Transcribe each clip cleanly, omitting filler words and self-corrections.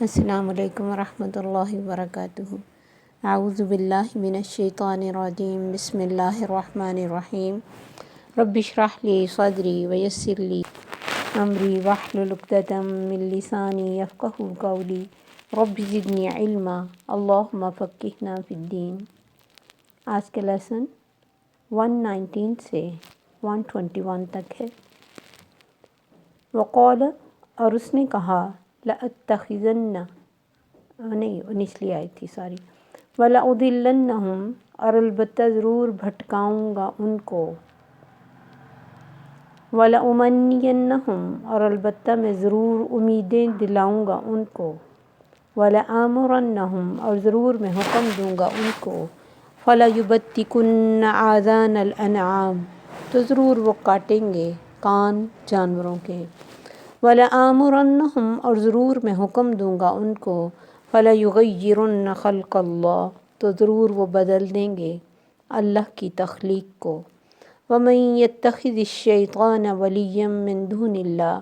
السلام علیکم ورحمۃ اللہ وبرکاتہ۔ اعوذ باللہ من الشیطان الرجیم، بسم اللہ الرحمن الرحیم۔ رب اشرح لی صدری ویسر لی امری واحلل عقدۃ من لسانی یفقہوا قولی، رب زدنی علما اللہم فقہنا فی الدین۔ آج کا لیسن 119 سے 121 تک ہے۔ وقال، اور اس نے کہا، لأتخذن، نہیں 19 آئی تھی سوری، وَلَأُضِلَّنَّهُمْ، اور البتہ ضرور بھٹکاؤں گا ان کو، وَلَأُمَنِّيَنَّهُمْ، اور البتہ میں ضرور امیدیں دلاؤں گا ان کو، وَلَآمُرَنَّهُمْ، اور ضرور میں حکم دوں گا ان کو، فَلَيُبَتِّكُنَّ آذَانَ الْأَنْعَامِ، تو ضرور وہ کاٹیں گے کان جانوروں کے، وَلَآمُرَنَّهُمْ، اور ضرور میں حکم دوں گا ان کو، فَلَيُغَيِّرُنَّ خَلْقَ اللَّهِ، تو ضرور وہ بدل دیں گے اللہ کی تخلیق کو، وَمَن يَتَّخِذِ الشَّيْطَانَ وَلِيًّا مِّن دُونِ اللَّهِ،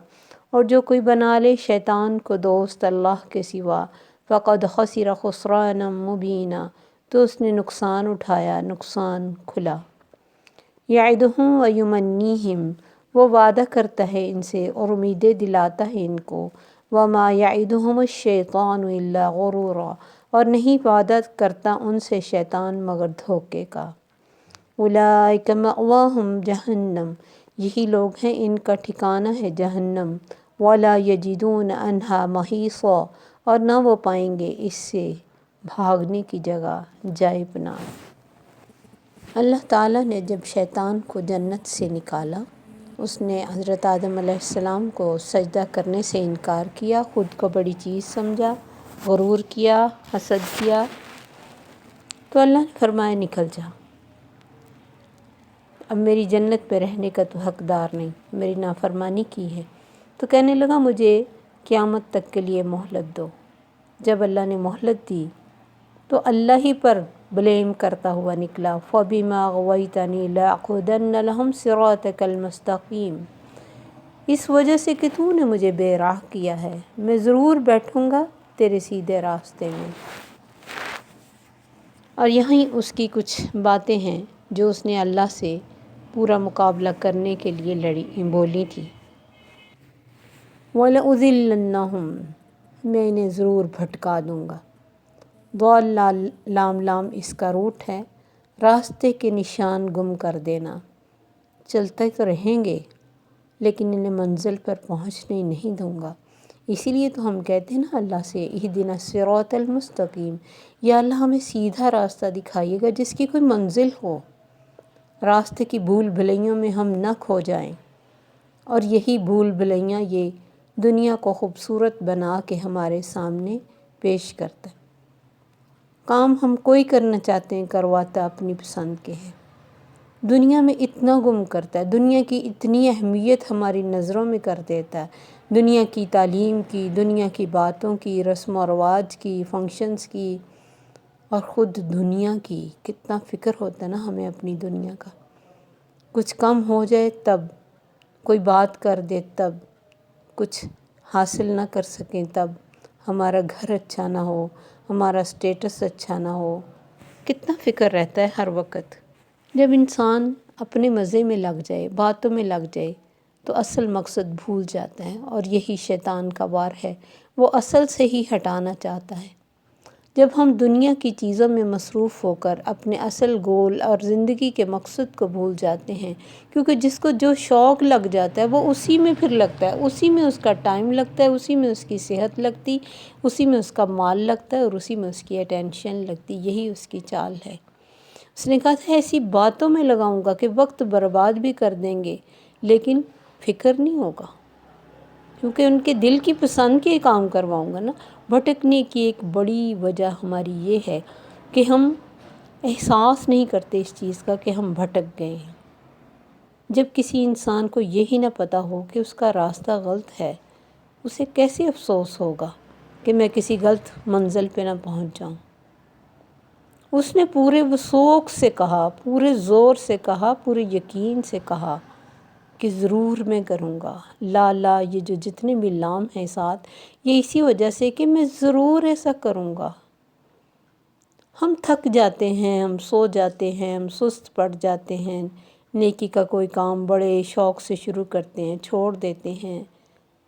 اور جو کوئی بنا لے شیطان کو دوست اللہ کے سوا، فَقَدْ خَسِرَ خُسْرَانًا مُبِينًا، تو اس نے نقصان اٹھایا، نقصان کھلا۔ یعدہم ویمنیہم، وہ وعدہ کرتا ہے ان سے اور امیدیں دلاتا ہے ان کو، وما یعدہم الشیطان الا غرورا، اور نہیں وعدہ کرتا ان سے شیطان مگر دھوکے کا۔ اولئک مأواہم جہنم، یہی لوگ ہیں ان کا ٹھکانہ ہے جہنم، ولا یجدون عنہا محیصا، اور نہ وہ پائیں گے اس سے بھاگنے کی جگہ، جائے پناہ۔ اللہ تعالیٰ نے جب شیطان کو جنت سے نکالا، اس نے حضرت آدم علیہ السلام کو سجدہ کرنے سے انکار کیا، خود کو بڑی چیز سمجھا، غرور کیا، حسد کیا، تو اللہ نے فرمایا نکل جا، اب میری جنت پہ رہنے کا تو حقدار نہیں، میری نافرمانی کی ہے۔ تو کہنے لگا مجھے قیامت تک کے لیے مہلت دو۔ جب اللہ نے مہلت دی تو اللہ ہی پر بلیم کرتا ہوا نکلا، فَبِمَا أَغْوَيْتَنِي لَأَقْعُدَنَّ لَهُمْ صِرَاطَكَ الْمُسْتَقِيمَ، اس وجہ سے کہ تو نے مجھے بے راہ کیا ہے، میں ضرور بیٹھوں گا تیرے سیدھے راستے میں۔ اور یہیں اس کی کچھ باتیں ہیں جو اس نے اللہ سے پورا مقابلہ کرنے کے لیے بولی تھی۔ وَلَأُضِلَّنَّهُمْ، میں انہیں ضرور بھٹکا دوں گا۔ ضال لام لام اس کا روٹ ہے، راستے کے نشان گم کر دینا۔ چلتے تو رہیں گے لیکن انہیں منزل پر پہنچنے نہیں دوں گا۔ اسی لیے تو ہم کہتے ہیں نا اللہ سے، اہدنا الصراط المستقیم، یا اللہ ہمیں سیدھا راستہ دکھائیے گا جس کی کوئی منزل ہو، راستے کی بھول بھلائیوں میں ہم نہ کھو جائیں۔ اور یہی بھول بھلائیاں یہ دنیا کو خوبصورت بنا کے ہمارے سامنے پیش کرتا ہے۔ کام ہم کوئی کرنا چاہتے ہیں، کرواتا اپنی پسند کے ہیں، دنیا میں اتنا گم کرتا ہے، دنیا کی اتنی اہمیت ہماری نظروں میں کر دیتا ہے، دنیا کی تعلیم کی، دنیا کی باتوں کی، رسم و رواج کی، فنکشنز کی، اور خود دنیا کی کتنا فکر ہوتا ہے نا ہمیں اپنی دنیا کا۔ کچھ کم ہو جائے تب، کوئی بات کر دے تب، کچھ حاصل نہ کر سکیں تب، ہمارا گھر اچھا نہ ہو، ہمارا سٹیٹس اچھا نہ ہو، کتنا فکر رہتا ہے ہر وقت۔ جب انسان اپنے مزے میں لگ جائے، باتوں میں لگ جائے، تو اصل مقصد بھول جاتا ہے، اور یہی شیطان کا وار ہے، وہ اصل سے ہی ہٹانا چاہتا ہے۔ جب ہم دنیا کی چیزوں میں مصروف ہو کر اپنے اصل گول اور زندگی کے مقصد کو بھول جاتے ہیں، کیونکہ جس کو جو شوق لگ جاتا ہے وہ اسی میں پھر لگتا ہے، اسی میں اس کا ٹائم لگتا ہے، اسی میں اس کی صحت لگتی، اسی میں اس کا مال لگتا ہے، اور اسی میں اس کی اٹینشن لگتی، یہی اس کی چال ہے۔ اس نے کہا تھا ایسی باتوں میں لگاؤں گا کہ وقت برباد بھی کر دیں گے لیکن فکر نہیں ہوگا، کیونکہ ان کے دل کی پسند کے کام کرواؤں گا نا۔ بھٹکنے کی ایک بڑی وجہ ہماری یہ ہے کہ ہم احساس نہیں کرتے اس چیز کا کہ ہم بھٹک گئے ہیں۔ جب کسی انسان کو یہی نہ پتہ ہو کہ اس کا راستہ غلط ہے، اسے کیسے افسوس ہوگا کہ میں کسی غلط منزل پہ نہ پہنچ جاؤں۔ اس نے پورے وثوق سے کہا، پورے زور سے کہا، پورے یقین سے کہا کہ ضرور میں کروں گا، لا لا یہ جو جتنے بھی لام ہیں ساتھ، یہ اسی وجہ سے کہ میں ضرور ایسا کروں گا۔ ہم تھک جاتے ہیں، ہم سو جاتے ہیں، ہم سست پڑ جاتے ہیں، نیکی کا کوئی کام بڑے شوق سے شروع کرتے ہیں، چھوڑ دیتے ہیں،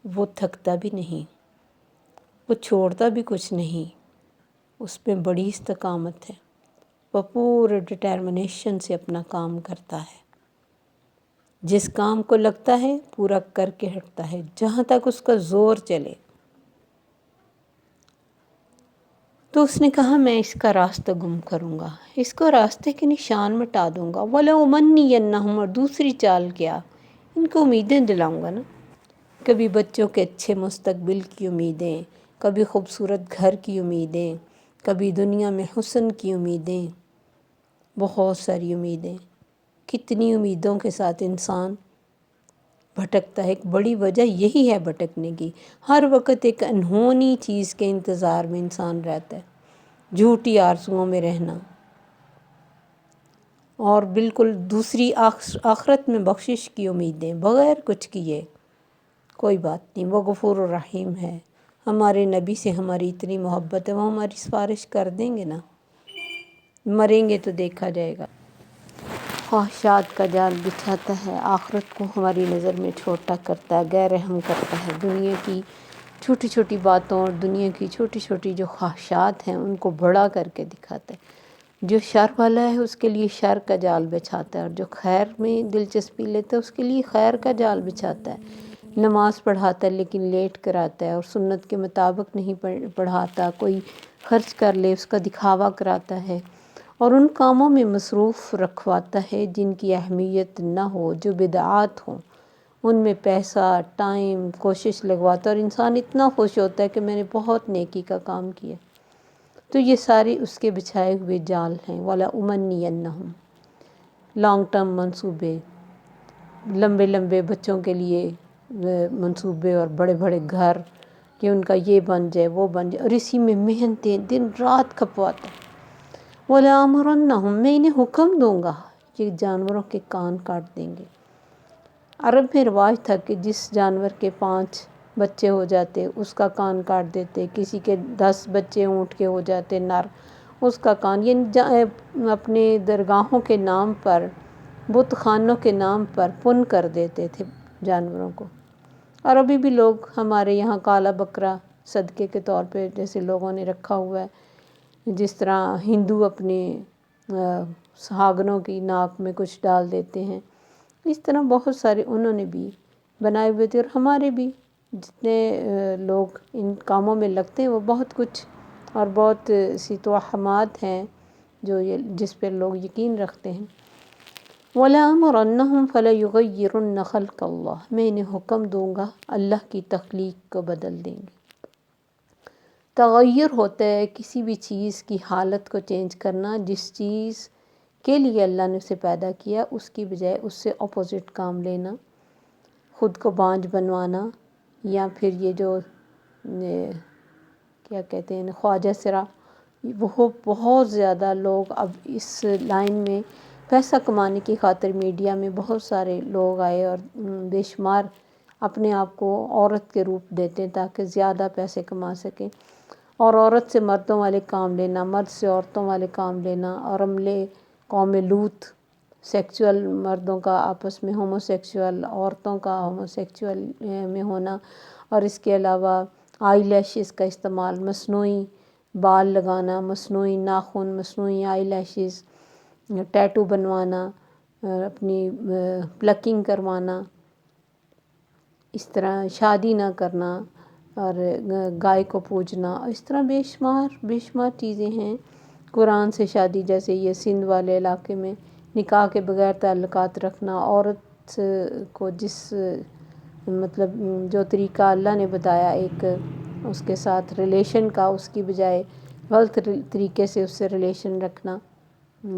وہ تھکتا بھی نہیں، وہ چھوڑتا بھی کچھ نہیں، اس میں بڑی استقامت ہے، وہ پورے ڈٹرمنیشن سے اپنا کام کرتا ہے، جس کام کو لگتا ہے پورا کر کے ہٹتا ہے جہاں تک اس کا زور چلے۔ تو اس نے کہا میں اس کا راستہ گم کروں گا، اس کو راستے کے نشان مٹا دوں گا، وَلَأُمَنِّيَنَّهُمْ، اور دوسری چال کیا، ان کو امیدیں دلاؤں گا نا، کبھی بچوں کے اچھے مستقبل کی امیدیں، کبھی خوبصورت گھر کی امیدیں، کبھی دنیا میں حسن کی امیدیں، بہت ساری امیدیں، کتنی امیدوں کے ساتھ انسان بھٹکتا ہے۔ ایک بڑی وجہ یہی ہے بھٹکنے کی، ہر وقت ایک انہونی چیز کے انتظار میں انسان رہتا ہے، جھوٹی آرزوؤں میں رہنا، اور بالکل دوسری آخرت میں بخشش کی امیدیں بغیر کچھ کیے۔ کوئی بات نہیں، وہ غفور الرحیم ہے، ہمارے نبی سے ہماری اتنی محبت ہے، وہ ہماری سفارش کر دیں گے نا، مریں گے تو دیکھا جائے گا۔ خواہشات کا جال بچھاتا ہے، آخرت کو ہماری نظر میں چھوٹا کرتا ہے، غیر رحم کرتا ہے، دنیا کی چھوٹی چھوٹی باتوں اور دنیا کی چھوٹی چھوٹی جو خواہشات ہیں ان کو بڑا کر کے دکھاتا ہے۔ جو شر والا ہے اس کے لیے شر کا جال بچھاتا ہے، اور جو خیر میں دلچسپی لیتا ہے اس کے لیے خیر کا جال بچھاتا ہے۔ نماز پڑھاتا ہے لیکن لیٹ کر آتا ہے، اور سنت کے مطابق نہیں پڑھاتا، کوئی خرچ کر لے اس کا دکھاوا کراتا ہے، اور ان کاموں میں مصروف رکھواتا ہے جن کی اہمیت نہ ہو، جو بدعات ہوں، ان میں پیسہ، ٹائم، کوشش لگواتا ہے، اور انسان اتنا خوش ہوتا ہے کہ میں نے بہت نیکی کا کام کیا۔ تو یہ سارے اس کے بچھائے ہوئے جال ہیں، وَلَأُمَنِّيَنَّهُمْ، لانگ ٹرم منصوبے، لمبے لمبے بچوں کے لیے منصوبے اور بڑے بڑے گھر کہ ان کا یہ بن جائے وہ بن جائے، اور اسی میں محنتیں دن رات کھپواتا ہے۔ وَلَآمُرَنَّهُمْ، میں انہیں حکم دوں گا، یہ جانوروں کے کان کاٹ دیں گے۔ عرب میں رواج تھا کہ جس جانور کے 5 بچے ہو جاتے اس کا کان کاٹ دیتے، کسی کے 10 بچے اونٹ کے ہو جاتے نر، اس کا کان، یعنی اپنے درگاہوں کے نام پر، بت خانوں کے نام پر پن کر دیتے تھے جانوروں کو۔ اور ابھی بھی لوگ ہمارے یہاں کالا بکرا صدقے کے طور پہ جیسے لوگوں نے رکھا ہوا ہے، جس طرح ہندو اپنے سہاگنوں کی ناک میں کچھ ڈال دیتے ہیں، اس طرح بہت سارے انہوں نے بھی بنائے ہوئے تھے، اور ہمارے بھی جتنے لوگ ان کاموں میں لگتے ہیں وہ بہت کچھ اور بہت سی توہمات ہیں جو جس پہ لوگ یقین رکھتے ہیں۔ وَلَآمُرَنَّهُمْ فَلَيُغَيِّرُنَّ خَلْقَ اللَّهِ، میں انہیں حکم دوں گا اللہ کی تخلیق کو بدل دیں گے۔ تغیر ہوتا ہے کسی بھی چیز کی حالت کو چینج کرنا، جس چیز کے لیے اللہ نے اسے پیدا کیا اس کی بجائے اس سے اپوزٹ کام لینا، خود کو بانجھ بنوانا، یا پھر یہ جو کیا کہتے ہیں خواجہ سرا، وہ بہت زیادہ لوگ اب اس لائن میں پیسہ کمانے کی خاطر میڈیا میں بہت سارے لوگ آئے اور بے شمار اپنے آپ کو عورت کے روپ دیتے ہیں تاکہ زیادہ پیسے کما سکیں، اور عورت سے مردوں والے کام لینا، مرد سے عورتوں والے کام لینا، اور عملے قوم لوط، سیکچول مردوں کا آپس میں ہومو سیکچول، عورتوں کا ہومو سیکچول میں ہونا، اور اس کے علاوہ آئی لیشز کا استعمال، مصنوعی بال لگانا، مصنوعی ناخن، مصنوعی آئی لیشز، ٹیٹو بنوانا، اپنی پلکنگ کروانا، اس طرح شادی نہ کرنا، اور گائے کو پوجنا، اس طرح بے شمار چیزیں ہیں۔ قرآن سے شادی، جیسے یہ سندھ والے علاقے میں نکاح کے بغیر تعلقات رکھنا، عورت کو جس مطلب جو طریقہ اللہ نے بتایا ایک اس کے ساتھ ریلیشن کا، اس کی بجائے غلط طریقے سے اس سے ریلیشن رکھنا،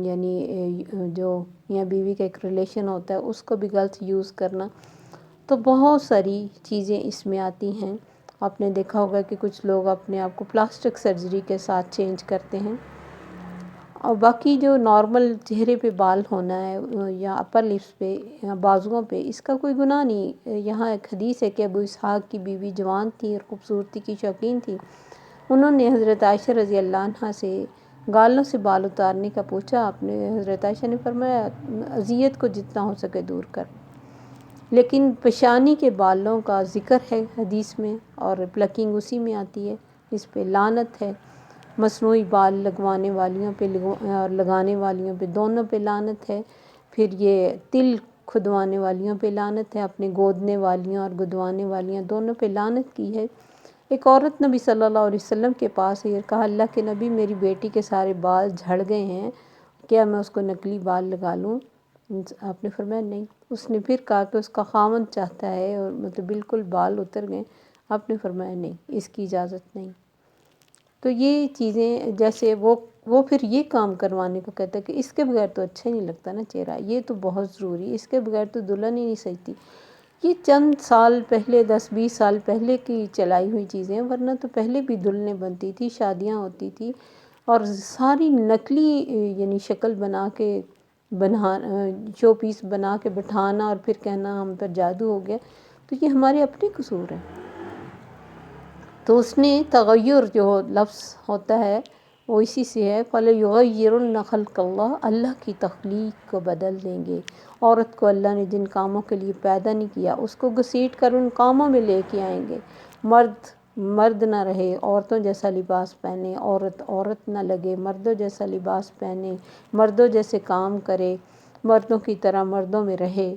یعنی جو میاں بیوی کا ایک ریلیشن ہوتا ہے اس کو بھی غلط یوز کرنا، تو بہت ساری چیزیں اس میں آتی ہیں۔ آپ نے دیکھا ہوگا کہ کچھ لوگ اپنے آپ کو پلاسٹک سرجری کے ساتھ چینج کرتے ہیں، اور باقی جو نارمل چہرے پہ بال ہونا ہے یا اپر لپس پہ یا بازوؤں پہ، اس کا کوئی گناہ نہیں۔ یہاں ایک حدیث ہے کہ ابو اسحاق کی بیوی جوان تھی اور خوبصورتی کی شوقین تھی، انہوں نے حضرت عائشہ رضی اللہ عنہا سے گالوں سے بال اتارنے کا پوچھا۔ آپ نے حضرت عائشہ نے فرمایا اذیت کو جتنا ہو سکے دور کر، لیکن پیشانی کے بالوں کا ذکر ہے حدیث میں، اور پلکنگ اسی میں آتی ہے، اس پہ لعنت ہے۔ مصنوعی بال لگوانے والیوں پہ اور لگانے والیوں پہ دونوں پہ لعنت ہے۔ پھر یہ تل کھدوانے والیوں پہ لعنت ہے، اپنے گودنے والیوں اور گدوانے والیوں دونوں پہ لعنت کی ہے۔ ایک عورت نبی صلی اللہ علیہ وسلم کے پاس یہ کہا، اللہ کے نبی میری بیٹی کے سارے بال جھڑ گئے ہیں، کیا میں اس کو نقلی بال لگا لوں؟ آپ نے فرمایا نہیں۔ اس نے پھر کہا کہ اس کا خاوند چاہتا ہے اور مطلب بالکل بال اتر گئے، آپ نے فرمایا نہیں، اس کی اجازت نہیں۔ تو یہ چیزیں جیسے وہ پھر یہ کام کروانے کو کہتا ہے کہ اس کے بغیر تو اچھا ہی نہیں لگتا نا چہرہ، یہ تو بہت ضروری، اس کے بغیر تو دلہن ہی نہیں سجتی۔ یہ چند سال پہلے 10-20 سال پہلے کی چلائی ہوئی چیزیں ہیں، ورنہ تو پہلے بھی دلہنیں بنتی تھی، شادیاں ہوتی تھی، اور ساری نقلی یعنی شکل بنا کے شو پیس بنا کے بٹھانا اور پھر کہنا ہم پر جادو ہو گیا، تو یہ ہمارے اپنے قصور ہیں۔ تو اس نے تغیر جو لفظ ہوتا ہے وہ اسی سے ہے، فَلَيُغَيِّرُنَّ خَلْقَ اللَّهِ، اللہ کی تخلیق کو بدل دیں گے۔ عورت کو اللہ نے جن کاموں کے لیے پیدا نہیں کیا اس کو گھسیٹ کر ان کاموں میں لے کے آئیں گے۔ مرد نہ رہے، عورتوں جیسا لباس پہنے، عورت نہ لگے، مردوں جیسا لباس پہنے، مردوں جیسے کام کرے، مردوں کی طرح مردوں میں رہے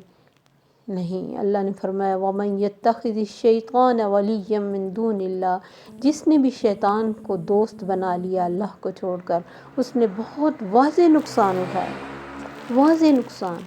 نہیں۔ اللہ نے فرمایا وَمَن يَتَّخِذِ الشَّيْطَانَ وَلِيًّا مِّن دُونِ اللَّهِ، جس نے بھی شیطان کو دوست بنا لیا اللہ کو چھوڑ کر، اس نے بہت واضح نقصان اٹھایا، واضح نقصان۔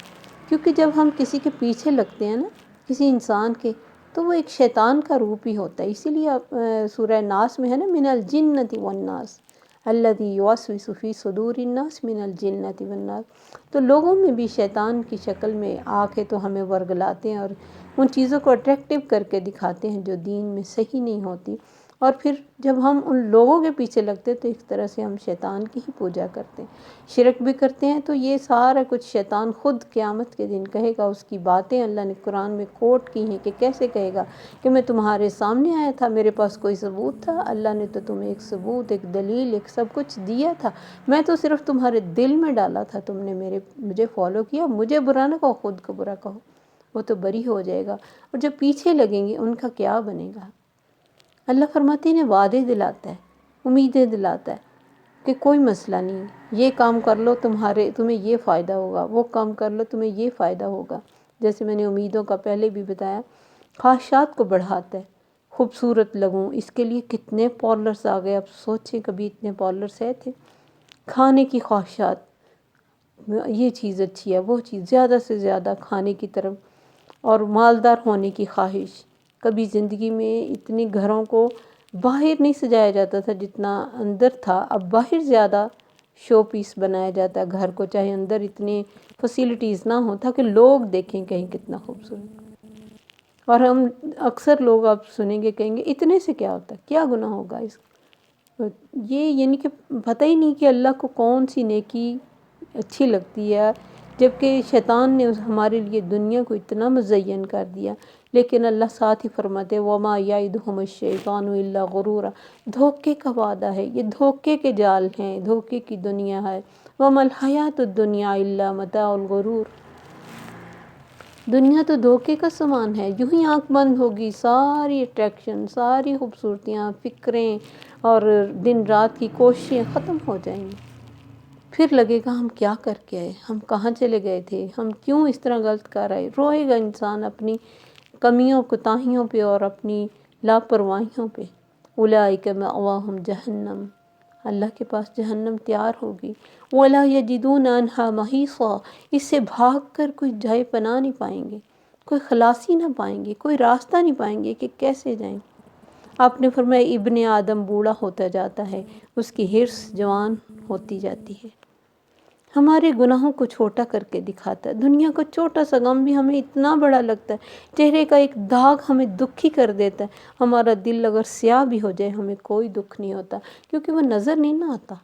کیونکہ جب ہم کسی کے پیچھے لگتے ہیں نا، کسی انسان کے، تو وہ ایک شیطان کا روپ ہی ہوتا ہے۔ اسی لیے سورہ ناس میں ہے نا، من الجنۃ والناس الذی یوسوس فی صدور الناس من الجنۃ والناس۔ تو لوگوں میں بھی شیطان کی شکل میں آ کے تو ہمیں ورگلاتے ہیں اور ان چیزوں کو اٹریکٹیو کر کے دکھاتے ہیں جو دین میں صحیح نہیں ہوتی، اور پھر جب ہم ان لوگوں کے پیچھے لگتے ہیں تو ایک طرح سے ہم شیطان کی ہی پوجا کرتے ہیں، شرک بھی کرتے ہیں۔ تو یہ سارا کچھ شیطان خود قیامت کے دن کہے گا، اس کی باتیں اللہ نے قرآن میں کوٹ کی ہیں کہ کیسے کہے گا کہ میں تمہارے سامنے آیا تھا، میرے پاس کوئی ثبوت تھا؟ اللہ نے تو تمہیں ایک ثبوت، ایک دلیل، ایک سب کچھ دیا تھا، میں تو صرف تمہارے دل میں ڈالا تھا، تم نے مجھے فالو کیا، مجھے برا نہ کہو، خود کو برا کہو، وہ تو بری ہو جائے گا۔ اور جو پیچھے لگیں گے ان کا کیا بنے گا؟ اللہ فرماتے ہیں وعدے دلاتا ہے، امیدیں دلاتا ہے کہ کوئی مسئلہ نہیں، یہ کام کر لو تمہیں یہ فائدہ ہوگا، وہ کام کر لو تمہیں یہ فائدہ ہوگا۔ جیسے میں نے امیدوں کا پہلے بھی بتایا، خواہشات کو بڑھاتا ہے، خوبصورت لگوں، اس کے لیے کتنے پارلرز آ گئے، اب سوچیں کبھی اتنے پارلرز ہے تھے۔ کھانے کی خواہشات، یہ چیز اچھی ہے، وہ چیز، زیادہ سے زیادہ کھانے کی طرف، اور مالدار ہونے کی خواہش۔ کبھی زندگی میں اتنے گھروں کو باہر نہیں سجایا جاتا تھا جتنا اندر تھا، اب باہر زیادہ شو پیس بنایا جاتا ہے گھر کو، چاہے اندر اتنے فیسیلیٹیز نہ ہوں تاکہ لوگ دیکھیں کہیں کتنا خوبصورت۔ اور ہم اکثر لوگ آپ سنیں گے کہیں گے اتنے سے کیا ہوتا ہے، کیا گناہ ہوگا اس کا؟ یہ یعنی کہ پتہ ہی نہیں کہ اللہ کو کون سی نیکی اچھی لگتی ہے، جبکہ شیطان نے ہمارے لیے دنیا کو اتنا مزین کر دیا، لیکن اللہ ساتھ ہی فرماتے وَمَا يَعِدُهُمُ الشَّيْطَانُ إِلَّا غُرُورًا، دھوکے کا وعدہ ہے، یہ دھوکے کے جال ہیں، دھوکے کی دنیا ہے۔ وَمَا الْحَيَاةُ الدُّنْيَا إِلَّا مَتَاعُ الْغُرُورِ، دنیا تو دھوکے کا سامان ہے، یوں ہی آنکھ بند ہوگی ساری اٹریکشن، ساری خوبصورتیاں، فکریں اور دن رات کی کوششیں ختم ہو جائیں گی۔ پھر لگے گا ہم کیا کر کے آئے، ہم کہاں چلے گئے تھے، ہم کیوں اس طرح غلط کر آئے۔ روئے گا انسان اپنی کمیوں کوتاہیوں پہ اور اپنی لاپرواہیوں پہ۔ اولئک مأواہم جہنم، اللہ کے پاس جہنم تیار ہوگی۔ ولا یجدون عنہا محیصا، اس سے بھاگ کر کوئی جائے پناہ نہیں پائیں گے، کوئی خلاصی نہ پائیں گے، کوئی راستہ نہیں پائیں گے کہ کیسے جائیں۔ آپ نے فرمایا ابن آدم بوڑھا ہوتا جاتا ہے، اس کی حرص جوان ہوتی جاتی ہے۔ ہمارے گناہوں کو چھوٹا کر کے دکھاتا ہے، دنیا کا چھوٹا سا غم بھی ہمیں اتنا بڑا لگتا ہے، چہرے کا ایک داغ ہمیں دکھی کر دیتا ہے۔ ہمارا دل اگر سیاہ بھی ہو جائے ہمیں کوئی دکھ نہیں ہوتا، کیونکہ وہ نظر نہیں نہ آتا۔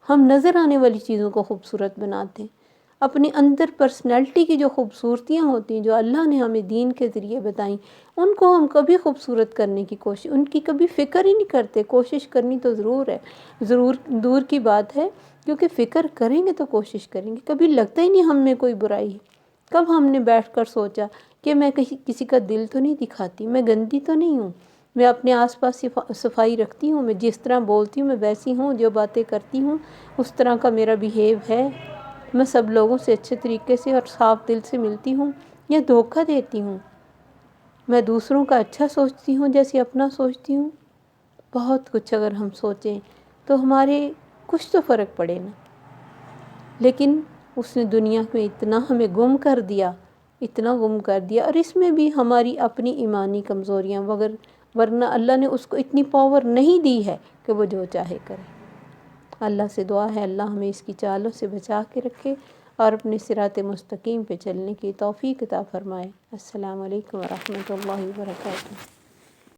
ہم نظر آنے والی چیزوں کو خوبصورت بناتے ہیں، اپنے اندر پرسنالٹی کی جو خوبصورتیاں ہوتی ہیں جو اللہ نے ہمیں دین کے ذریعے بتائیں، ان کو ہم کبھی خوبصورت کرنے کی کوشش، ان کی کبھی فکر ہی نہیں کرتے۔ کوشش کرنی تو ضرور ہے، ضرور دور کی بات ہے، کیونکہ فکر کریں گے تو کوشش کریں گے۔ کبھی لگتا ہی نہیں ہم میں کوئی برائی ہے۔ کب ہم نے بیٹھ کر سوچا کہ میں کسی کا دل تو نہیں دکھاتی، میں گندی تو نہیں ہوں، میں اپنے آس پاس صفائی رکھتی ہوں، میں جس طرح بولتی ہوں میں ویسی ہوں، جو باتیں کرتی ہوں اس طرح کا میرا بیہیو ہے، میں سب لوگوں سے اچھے طریقے سے اور صاف دل سے ملتی ہوں یا دھوکہ دیتی ہوں، میں دوسروں کا اچھا سوچتی ہوں جیسے اپنا سوچتی ہوں۔ بہت کچھ اگر ہم سوچیں تو ہمارے کچھ تو فرق پڑے نا۔ لیکن اس نے دنیا میں اتنا ہمیں گم کر دیا، اتنا گم کر دیا، اور اس میں بھی ہماری اپنی ایمانی کمزوریاں، ورنہ اللہ نے اس کو اتنی پاور نہیں دی ہے کہ وہ جو چاہے کرے۔ اللہ سے دعا ہے اللہ ہمیں اس کی چالوں سے بچا کے رکھے اور اپنے صراط مستقیم پہ چلنے کی توفیق عطا فرمائے۔ السلام علیکم ورحمۃ اللہ وبرکاتہ۔